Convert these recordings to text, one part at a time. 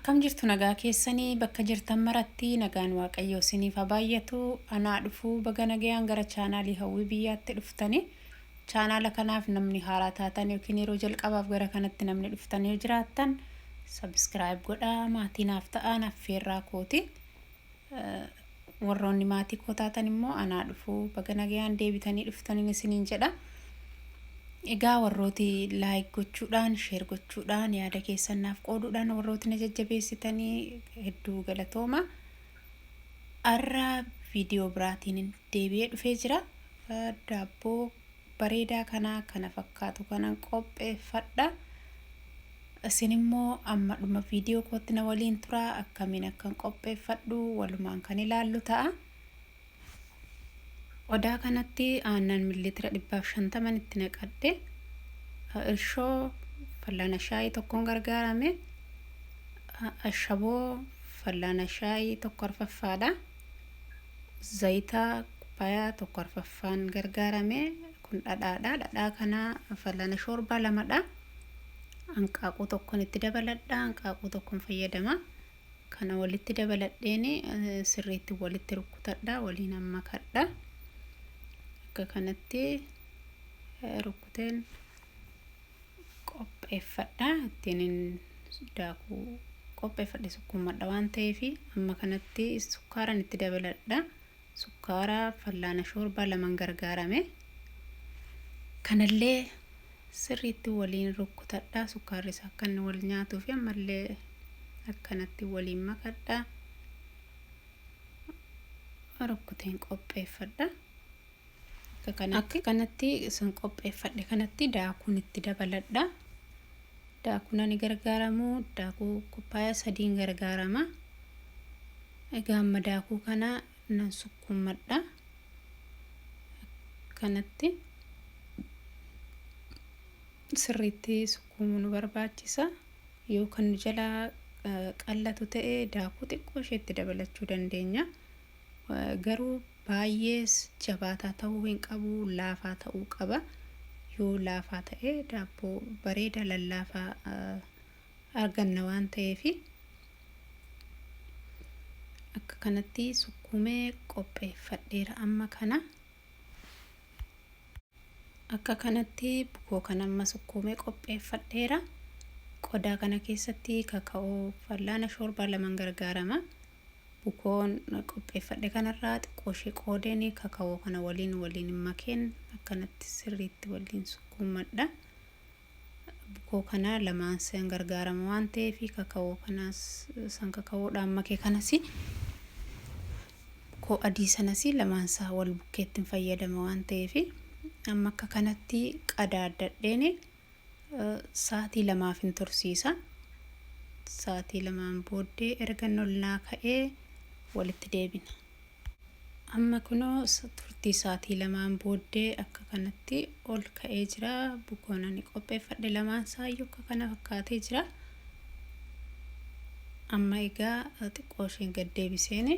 Akkam jirtu nagaa keessanii bakka jirtan maratti nagaan waaqayyoo isiniif haa baay'atu. Anaa dhufuu baga nagayaan gara chaanaalii hawwii biyyaatti dhuftanii. Chaanaala kanaaf namni haaraa taatan yookiin yeroo jalqabaaf gara kanatti namni dhuftanii jiraattan subscribe godhaa. Maatii naaf ta'an affeerraa kooti. Warroonni maatii koo taatan immoo anaa dhufuu baga nagayaan deebitanii dhuftanii isiniin jedha. Egaa warrooti like gochuudhaan share gochuudhaan yaada keessan naaf qooduudhaan warrooti na jajjabeessitanii hedduu galatooma. Arra viidiyoo biraatiin deebi'ee dhufee jira. Daabboo bareedaa kana fakkaatu kanan qopheeffadha. Isin immoo amma dhuma viidiyoo kootti na waliin tura. Akkamiin akkan qopheeffadhu walumaan kan ilaallu ta'a. Odaa kanatti aannan mililitira 150 itti naqadhe. Irshoo fal'aana shaayii tokkoon gargaarame. Ashaboo fal'aana shaayii tokko arfaffaadha. Zayita kubbaayaa tokko arfaffaan gargaarame. Kun dhadhaadha. Dhadhaa kana fal'aana shoorbaa lamadha. Hanqaaquu tokkoon itti dabaladha. Hanqaaquu tokkoon fayyadama. Kana walitti dabaladheeni sirriitti walitti rukkutadha. Waliin makadha. Akka kanatti rukkuteen qopheeffadha. Ittiin daakuu qopheeffadhe sukkuumadha waan ta'eef amma kanatti sukkaaran itti dabaladha. Sukkaara fal'aana shoorbaa lamaan gargaarame. Kanallee sirriitti waliin rukkutadha. Sukkaarri isaa akka inni wal nyaatuu fi ammallee akkanatti waliin makadha. Rukkuteen qopheeffadha. Akka kanatti isin qopheeffadhe kanatti daakuun itti dabaladha. Daakuun ani gargaaramu daakuu kubbaayaa 3 gargaarama. Egaa amma daakuu kana nan sukkuumadha. Kanatti sirriitti sukkuumuu nu barbaachisa. Yoo kan jala qallatu ta'e daakuu xiqqoo isheetti dabalachuu dandeenya. Garuu baayyee jabaataa ta'uu hin qabu, laafaa ta'uu qaba. Yoo laafaa ta'e daabboo bareeda lallaafaa arganna waan ta'eef akka kanatti sukkuumee qopheeffadheera amma kana. Akka kanatti bukoo kana amma sukkuumee qopheeffadheera. Qodaa kana keessatti kakaa'oo fal'aana shoorbaa lamaan gargaarama. Bukoon qopheeffadhe kanarraa xiqqoo ishee qoodeen kakaa'oo kana waliin makeen akkanatti sirriitti waliin sukkuumadha. Bukoo kana lamaan san gargaarama waan ta'eef kakaa'oo kanas san kakaa'oodhaan makee kanas bukoo adii sanas lamaan isaa wal bukkeetti fayyadama waan ta'eef amma akka kanatti qadaadadheen sa'aatii 2 tursiisa. Sa'aatii 2 booddee erga nolnaa ka'ee walitti deebina. Amma kunoo turtii sa'aatii 2 booddee akka kanatti ol ka'ee jira. Bukoon ani qopheeffadhe lamaan saayyuu akka kana fakkaatee jira. Amma egaa xiqqoo isheen gad deebiseen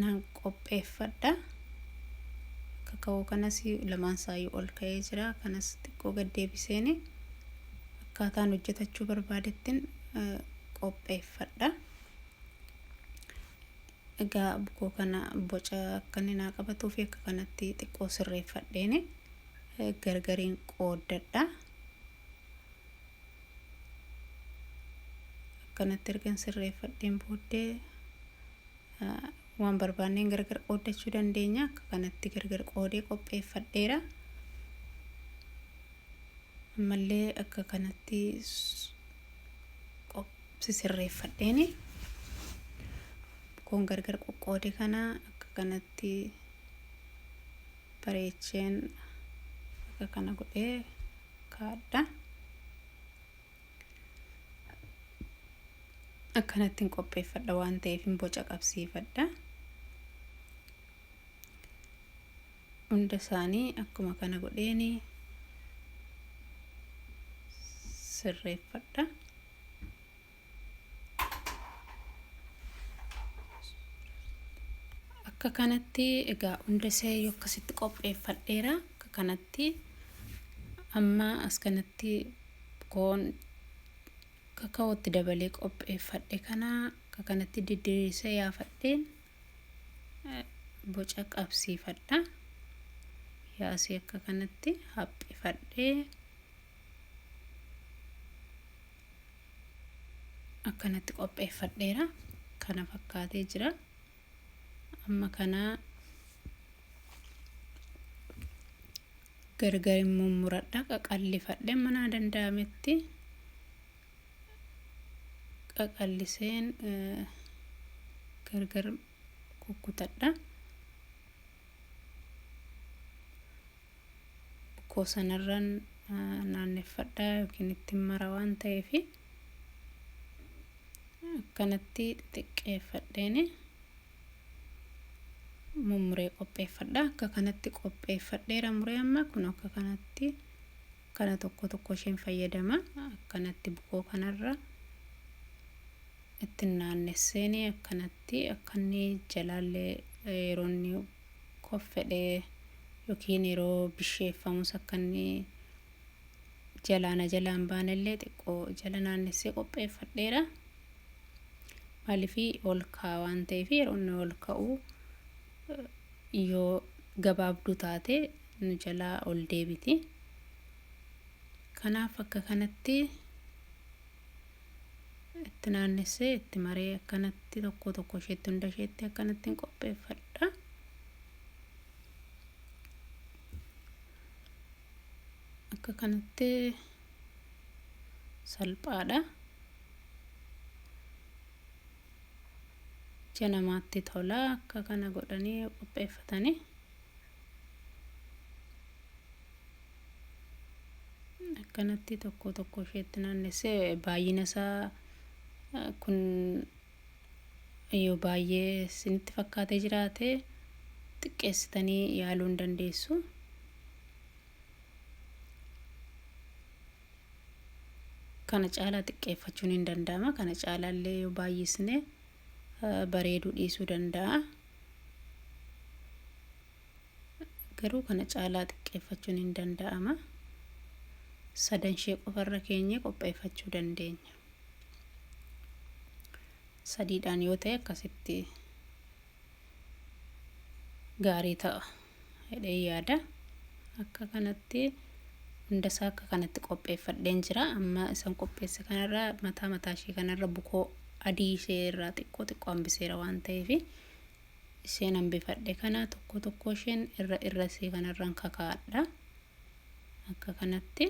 nan qopheeffadha. Kakaa'oo kanas lamaan saayyuu ol ka'ee jira. Kanas xiqqoo gad deebiseen akkaataan hojjetachuu barbaadettiin qopheeffadha. Egaa bukoo kana boca akka inni naa qabatuu fi akka kanatti xiqqoo sirreeffadheen gargariin qooddadha. Akkanatti ergan sirreeffadheen booddee waan barbaanneen gargar qooddachuu dandeenya. Akka kanatti gargar qoodee qopheeffadheera. Ammallee akka kanatti sirreeffadheen bukoon gargar qoqqoode kana akka kanatti bareecheen akka kana godhee kaadha. Akkanatti qopheeffadha waan ta'eef boca qabsiifadha. Hunda isaanii akkuma kana godheen sirreeffadha. Akka kanatti egaa hunda isaa yoo akkasitti qopheeffadheera. Akka kanatti amma as kanatti bukoon kakaa'ootti dabalee qopheeffadhe kana akka kanatti diddiirsee yaafadheen boca qabsiifadha. Yaasee akka kanatti haphifadhee akkanatti qopheeffadheera. Kana fakkaatee jira. Amma kana gargar mummuradha qaqallifadhe mana danda'ametti qaqalliseen gargar kukkutadha. Bukkoo sanarraan naanneffadha yookiin ittiin mara waan ta'eef akkanatti xiqqeeffadheeni mummuree qopheeffadha. Akka kanatti qopheeffadheera muree amma kun akka kanatti kana tokko tokko isheen fayyadama. Akkanatti bukkoo kanarra ittiin naannesseen akkanatti akkanni jalaallee yeroo inni koffedhee yookiin yeroo bisheeffamus akkanni jalaan baanallee xiqqoo jala naannessee qopheeffadheera. Maaliif ol ka'a waan ta'eef yeroo inni ol ka'u yoo gabaabduu taate nu jalaa ol deebiti. Kanaaf akka kanatti itti naannessee itti maree akkanatti tokko tokko isheetti hunda isheetti akkanatti qopheeffadha. Akka kanatti salphaadha. Namatti tola. Akka kana godhanii qopheeffatanii akkanatti tokko tokko isheetti naannessee baay'ina isaa kun yoo baay'ee isinitti fakkaatee jiraate xiqqeessitanii yaaluu hin dandeessu. Kana caalaa xiqqeeffachuun hin danda'ama. Kana caalaallee yoo baay'isne bareeduu dhiisuu danda'a. Garuu kana caalaa xiqqeeffachuun hin danda'ama. Sadan ishee qofarra keenye qopheeffachuu dandeenya. Sadiidhaan yoo ta'e akkasitti gaarii ta'a jedhee yaada. Akka kanatti hundasaa akka kanatti qopheeffadheen jira. Amma isan qopheesse kanarra mataa ishee kanarra bukoo adii ishee irraa xiqqoo hambiseera waan ta'eef isheen hambifadhe kana tokko tokko isheen irra isee kanarraan kakaa'adha. Akka kanatti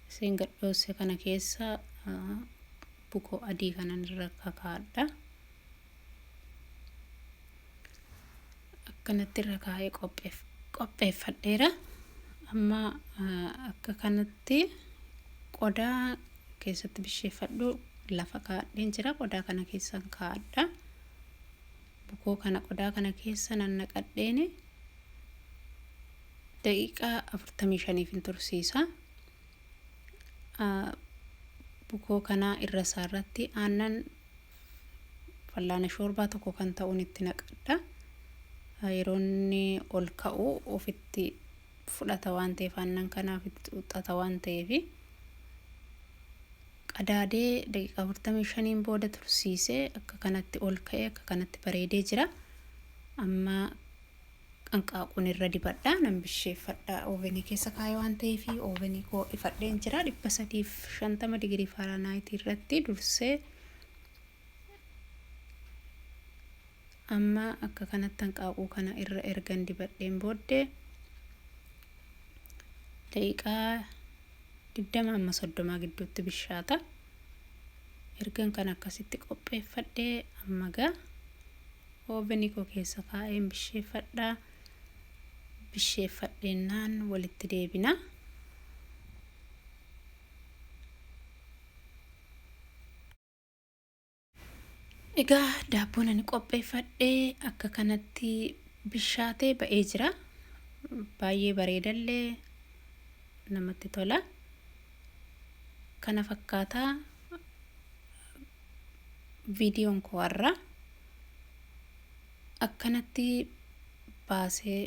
isheen gadhoose kana keessa bukoo adii kanan irra kakaa'adha. Akkanatti irra kaa'ee qopheeffadheera. Amma akka kanatti qodaa keessatti bisheeffadhu lafa kaa'adheen jira. Qodaa kana keessan kaa'adha. Bukoo kana qodaa kana keessa nannaqadheen daqiiqaa 45 tursiisa. Bukoo kana irra isaarratti aannan fallaana shoorbaa tokko kan ta'uun itti naqadha. Yeroo inni ol ka'u ofitti fudhata waan ta'eef aannan kanaaf itti xuxxata waan ta'eef qadaadee daqiiqaa 45 booda tursiisee akka kanatti ol ka'ee akka kanatti bareedee jira. Amma qanqaaquun irra dibadha. Nan bisheeffadha. Oovenii keessa kaa'ee waan ta'eef oovenii koo ifadheen jira. 350 digirii faaraanaayitii irratti dursee amma akka kanatti qanqaaquu kana irra ergan dibadheen booddee daqiiqaa 20 amma 30 gidduutti bishaata. Ergan kan akkasitti qopheeffadhee amma gaa oovenii koo keessa kaa'een bisheeffadha. Bisheeffadheennaan walitti deebina. Egaa daabboon ani qopheeffadhee akka kanatti bishaatee ba'ee jira. Baay'ee bareedallee namatti tola. Kana fakkaataa viidiyoon koo har'a akkanatti baasee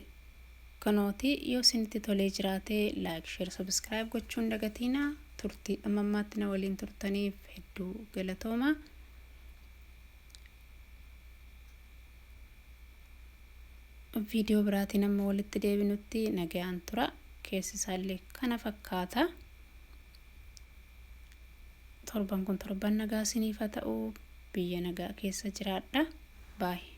kanooti yoo isinitti tolee jiraate like share subscribe gochuun dagatiina turtii ammammaatti na waliin turtaniif hedduu galatooma. Viidiyoo biraatiin amma walitti deebinutti nagayaan tura. Keessi isaallee kana fakkaata. Torban kun torban nagaa isiniif haa ta'u. Biyya nagaa keessa jiraadha. Bye.